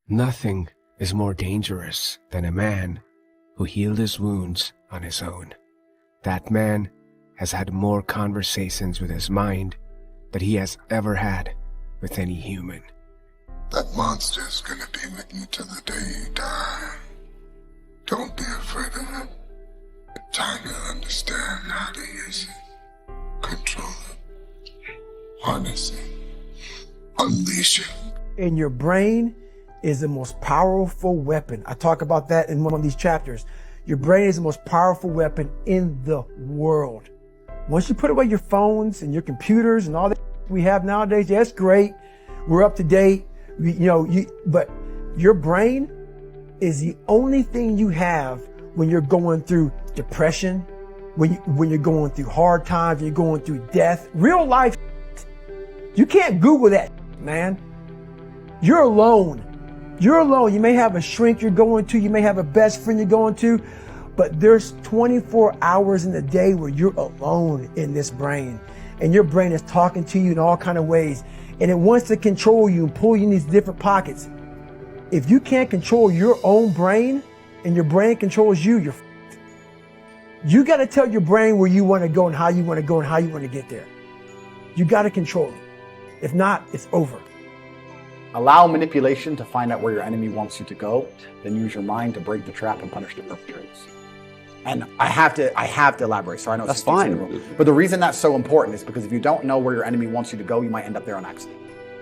Nothing is more dangerous than a man who healed his wounds on his own. That man has had more conversations with his mind than he has ever had with any human. That monster's gonna be with you till the day you die. Don't be afraid of it. Time to understand how to use it, control it, harness it, unleash it. And your brain is the most powerful weapon. I talk about that in one of these chapters. Your brain is the most powerful weapon in the world. Once you put away your phones and your computers and all that we have nowadays, yeah, it's great. We're up to date. But your brain is the only thing you have when you're going through depression, when you're going through hard times, you're going through death, real life. You can't Google that, man. You're alone. You're alone. You may have a shrink you're going to, you may have a best friend you're going to, but there's 24 hours in the day where you're alone in this brain, and your brain is talking to you in all kinds of ways, and it wants to control you and pull you in these different pockets. If you can't control your own brain and your brain controls you, you're f***ed. You got to tell your brain where you want to go and how you want to go and how you want to get there. You got to control it. If not, it's over. Allow manipulation to find out where your enemy wants you to go, then use your mind to break the trap and punish the perpetrators. And I have to elaborate, so I know that's fine. But the reason that's so important is because if you don't know where your enemy wants you to go, you might end up there on accident.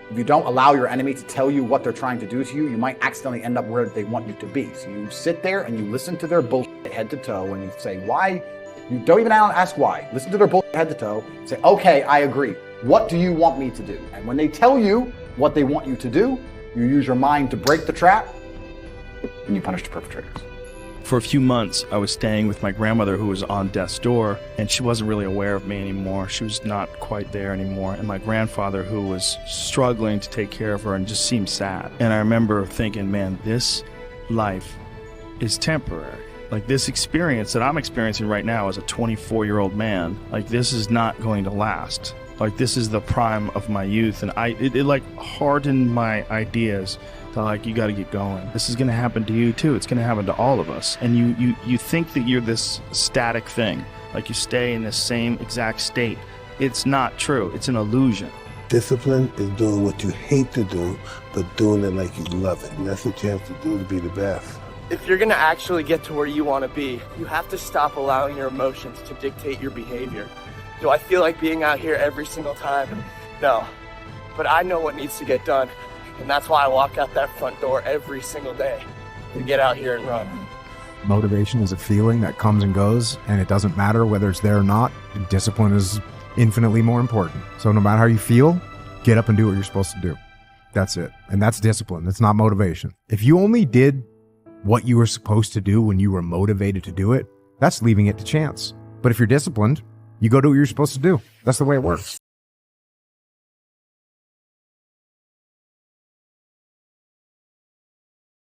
If you don't allow your enemy to tell you what they're trying to do to you, you might accidentally end up where they want you to be. So you sit there and you listen to their bullshit head to toe, and you say, why? You don't even ask why. Listen to their bullshit head to toe, say, okay, I agree. What do you want me to do? And when they tell you what they want you to do, you use your mind to break the trap, and you punish the perpetrators. For a few months, I was staying with my grandmother who was on death's door, and she wasn't really aware of me anymore. She was not quite there anymore. And my grandfather, who was struggling to take care of her and just seemed sad. And I remember thinking, man, this life is temporary. Like, this experience that I'm experiencing right now as a 24-year-old man, like, this is not going to last. Like, this is the prime of my youth, and it like hardened my ideas to, like, you got to get going. This is going to happen to you too. It's going to happen to all of us. And you think that you're this static thing, like you stay in the same exact state. It's not true. It's an illusion. Discipline is doing what you hate to do, but doing it like you love it. And that's what you have to do to be the best. If you're gonna actually get to where you want to be, you have to stop allowing your emotions to dictate your behavior. Do I feel like being out here every single time? No. But I know what needs to get done, and that's why I walk out that front door every single day to get out here and run. Motivation is a feeling that comes and goes, and it doesn't matter whether it's there or not. Discipline is infinitely more important. So no matter how you feel, get up and do what you're supposed to do. That's it. And that's discipline. It's not motivation. If you only did what you were supposed to do when you were motivated to do it, that's leaving it to chance. But if you're disciplined, you go do what you're supposed to do. That's the way it works.